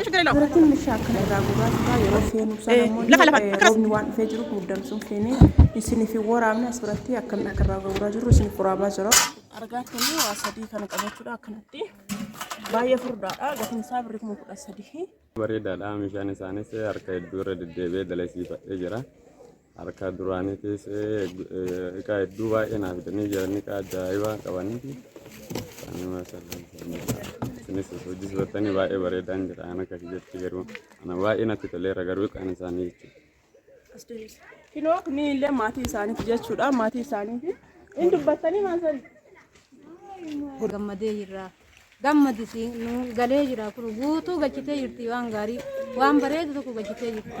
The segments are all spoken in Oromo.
Biratiin meeshaa akkana irraa gurraacha yeroo feenu roobni waan dhufee jiruuf muddamsuun feenee isinii fi waraabni as biratti akkamitti akka irraa gurguraa jirru isiniif waraabaa jira. Argaa jirtanii waa sadii kana qabachuudha akkanatti baay'ee furdaadha gatiin isaa birrii 13,000. Bareedaadha meeshaan isaanis harka hedduu irra deddeebi'ee dalasiifadhee jira. Harka duraaniitis egaa hedduu baay'ee naaf fidanii jiranii ajaa'ibaa qabaniiti. Sinis hojii sottanii baay'ee bareedaan jira ana akkasii jetti garuu ana baay'ee natti toleera garuu kan isaanii jechuudha. Kinoo ni illee maatii isaaniiti jechuudha maatii isaaniiti inni dubbatanii maal sani gammadee jira gammadisi nu galee jira kun guutuu gachitee jirti waan gaarii waan bareedu tokko gachitee jirti.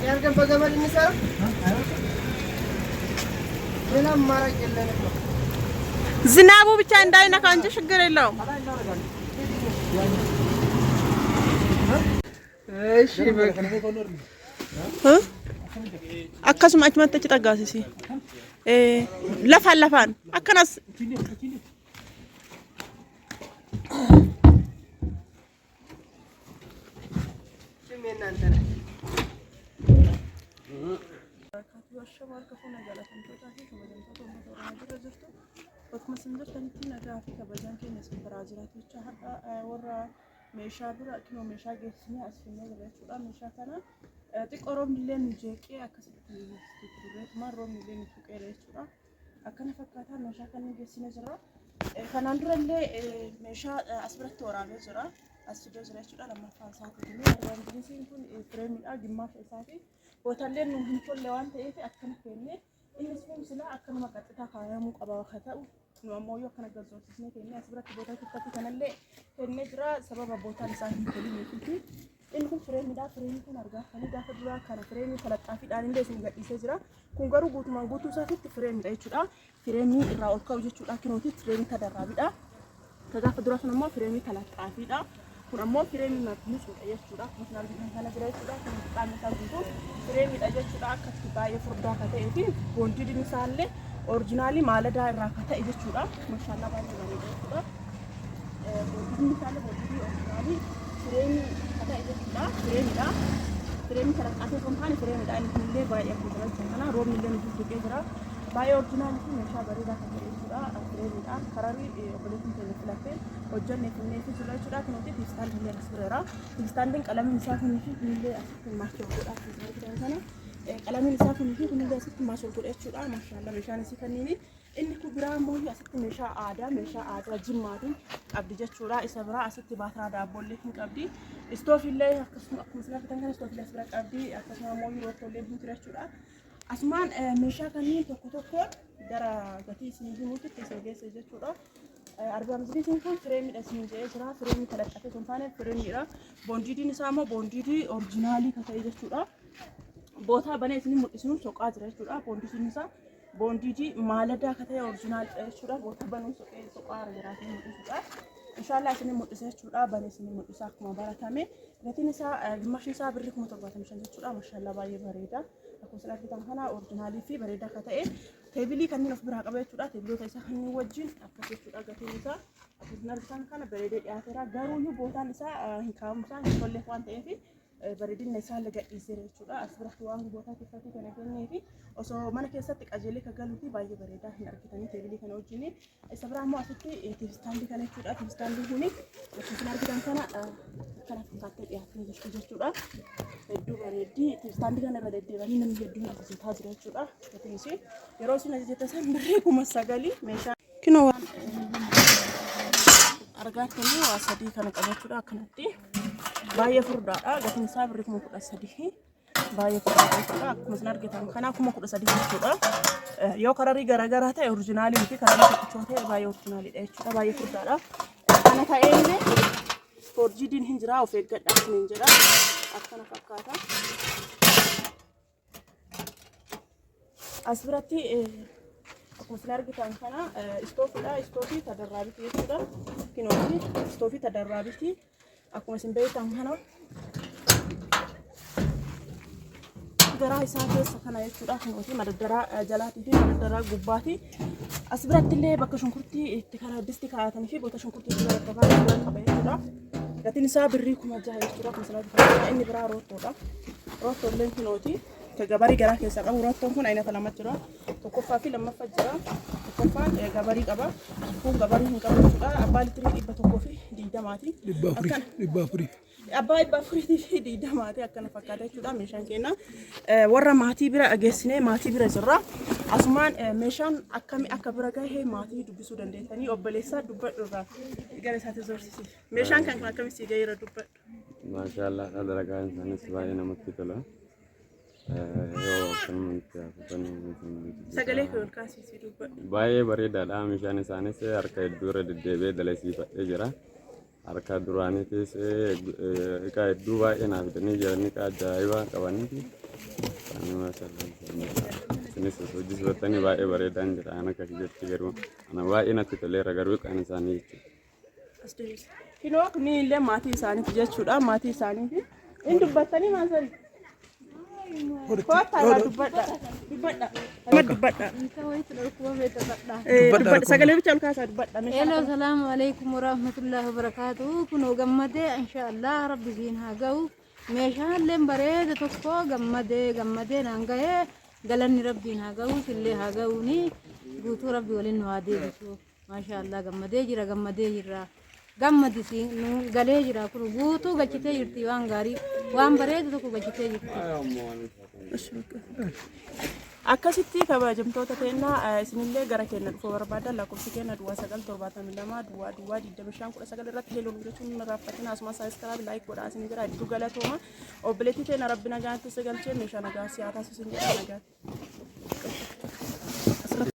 Yargan bagaimana ini sir? Benar marah jalan itu. ዝናቡ ብቻ እንዳይነካ እንጂ ችግር የለውም። እሺ በቃ akkasuma achumatti achi dhaggaasisi lafaan lafaan akkanas Akkuma sinjir kanatti nagaa fi kabajaan keenya isin biraa jiraatu jecha har'a warra meeshaa bira kinoo meeshaa geessinee as finnee jirra jechuudha. Meeshaa kana xiqqoo roobni illee nu jeeqee akkasitti turreetuma roobni illee nu tuqeera jechuudha. Akkana fakkaataa meeshaa kana geessinee jirra. Kanaan dura illee meeshaa as biratti waraabee jira. As fidee jira jechuudha. Lammaffaan isaati argaamjisiin kun fireemiidha gimmaasha isaati. Bootaallee nu hin tolle waan ta'eef akkana feennee inni sun sila akkanuma qaxxitaa kaayamuu qaba akka ta'u nu ammoo yoo akkana galzoomsisnee kennee as biratti bootaa kittatti kanallee kennee jira sababa bootaan isaa hin tolineefi inni kun fireemiidha fireemii kun argaa kan gaafa duraa kana fireemii kalaxxaafiidhaan illee isin gadhiisee jira kun garuu guutumaan guutuu isaatitti fireemiidha jechuudha fireemii irraa ol ka'u jechuudha kinootitti fireemii tadarraabiidha gaafa duraa sun ammoo fireemii kalaxxaafiidha kun ammoo fireemii maqni suudha jechuudha kun argitan kana jira jechuudha kun qaamni isaa guutuu fireemiidha jechuudha akkatti baay'ee furdaa akka ta'ee fi boondiin isaallee oriijinaalii maaladaa irraa akka ta'e jechuudha maashaallah baay'ee bareeda jechuudha boondiin isaallee boondii oriijinaalii fireemii akka ta'e jechuudha fireemiidha fireemii kana qaatee kan taane fireemiidha inni illee baay'ee akka jira kana roobni illee nuti tuqee jira baay'ee oriijinaalii fi meeshaa bareedaa kan ta'e jechuudha fireemiidha kararii obboleettiin keenya filattee hojjannee finnee fi jira jechuudha kanatti tiistaandii illee as bireera tiistaandiin qalamiin isaa kunii fi kunillee asitti maashoo godhaa tiistaandii kana qalamiin isaa kunii fi kunillee asitti maashoo godha jechuudha maashaallah meeshaan isii kanniini inni kun biraa immoo asitti meeshaa aadaa jimmaatiin qabdi jechuudha isa biraa asitti baatiraa daabboollee hin qabdi istoofillee akkasuma isin argitan kana istoofillee as bira qabdi akkasuma immoo rootollee hin jira jechuudha asumaan meeshaa kanniin tokko gara gatii isin himuutti isin geesse jechuudha argaamjisiin kun fireemiidha isin jedhee jira fireemii kalaxxatee kun taane fireemiidha boondiidiin isaa immoo boondiidii oriijinaalii kan ta'e jechuudha bootaa banee isin mul'isuun soqaa jira jechuudha boondiidiin isaa boondiidii maaladaa kan ta'e oriijinaalii jechuudha bootaa banuun soqaa jiraatii mul'isuudha inshallah isin mul'isa jechuudha banee isin mul'isa akkuma baratame gatiin isaa gimmaashni isaa birrii 75 jechuudha maashaallah baay'ee bareeda akkuma argitan kana oriijinaalii fi bareeda akka ta'e teebilii kanneen of biraa qaba jechuudha teebiloota isaa kanneen wajjin akkas jechuudha gatiin isaa akkuma argitan kana bareedee dhiyaateera garuu bootaan isaa hin kaa'amu isaa hin tolle waan ta'eef bareedinni isaa gadhiisee jechuudha as biratti waan bootaa keessatti kan argannee fi osoo mana keessatti qajeelee kan galuu fi baay'ee bareedaa hin argitanii teebilii kana wajjin isa biraa immoo asitti tiivistaandii kana jechuudha tiivistaandii kuni akkuma argitan kana fakkaattee dhiyaatanii jirtu jechuudha hedduu bareeddii tiivistaandii kana irra deddeebanii namni hedduun ajajjataa jira jechuudha gatiin ishee yeroo isin ajajjatan birrii 9,000 meeshaa kinoo argaa jirtanii waa sadii kana qabachuudha akkanatti baay'ee furdaadha gatiin isaa birrii 13,000 baay'ee furdaadha jechuudha akkuma isin argitan kana 13,000 jechuudha yoo kararii garaagaraa ta'e oriijinaalii miti kararii tokkichoo ta'e baay'ee oriijinaaliidha jechuudha baay'ee furdaadha kana ta'ee illee forjiidiin hin jira of eeggadhaa hin jira akkana fakkaata as biratti akkuma isin argitan kana istoofiidha istoofii tadarraabitii jechuudha kinooti istoofii tadarraabitii akkuma isin beektan kana garaa isaa keessa kana jechuudha kunuuti madaddaraa jalaatii fi madaddaraa gubbaati. As biratti illee bakka shunkurtii itti karaa disti kaa'atanii fi bakka shunkurtii itti garaagaraa qaba jechuudha. Gatiin isaa birrii 6,000 jechuudha. Kun salaatii inni biraa roottoodha. Roottoon illee kunuuti. Gabarii garaa keessaa qabu roottoon kun aynata lama jira. Tokkoffaa fi lammaffaa jira. Tokkoffaan gabarii qaba. Kun gabarii hin qabu jechuudha. Abbaa litirii 120ti. Dhibba afurii. Abbaa 420ti akkana fakkaata jechuudha. Meeshaan keenya warra maatii bira geessinee maatii bira jirra. Asumaan meeshaan akkami akka bira gahee maatii dubbisuu dandeessanii obboleessaa dubbadhu irraa gara isaatti zorsiisi. Meeshaan kan akkamitti gaheera dubbadhu. Maashaallah dalagaan isaaniis baay'ee namatti tola. Sagalee kan kaasisii dubbadhu. Baay'ee bareedaadha. Meeshaan isaanis harka hedduu irra deddeebi'ee dalasiifadhee jira. Harka duraaniitis egaa hedduu baay'ee naaf fidanii jiran egaa ajaa'ibaa qabaniiti. Isinis hojjechiifatanii baay'ee bareedaan jira. Ana akka jetti garuu ana baay'ee natti toleera garuu kan isaanii jechuudha. Kinoo kunniin illee maatii isaaniiti jechuudha. Maatii isaaniiti. Inni dubbattanii maal sani? Kota dubbadha. Dubbadha. Dubbadha. Dubbadha. Sagalee bicha olkaasaa dubbadha. Hello, assalamu alaikum warahmatullahi wabarakatuh. Kunoo gammadee inshallah rabbi siin haa ga'u. Meeshaaleen bareeda tokko gammadee naan ga'ee galanni rabbiin haa ga'u sillee haa ga'uuni guutuu rabbi waliin nu haa deebisu. Maashaallah gammadee jira. Gammadisi nu galee jira kun guutuu galchitee jirti waan gaarii waan bareedu tokko galchitee jirti. Akkasitti kabajamtoota keenyaa isinillee gara keenya dhufuu barbaadan lakkoofsi keenya duwwaa 972 duwwaa 25 irratti heeloo jechuun raaffatina asumas saayiskaraabi laayik godhaa isin jira hedduu galatooma obboleettii keenya rabbi nagaatti si galchee meeshaa nagaa siyaataas isin jedha nagaatti.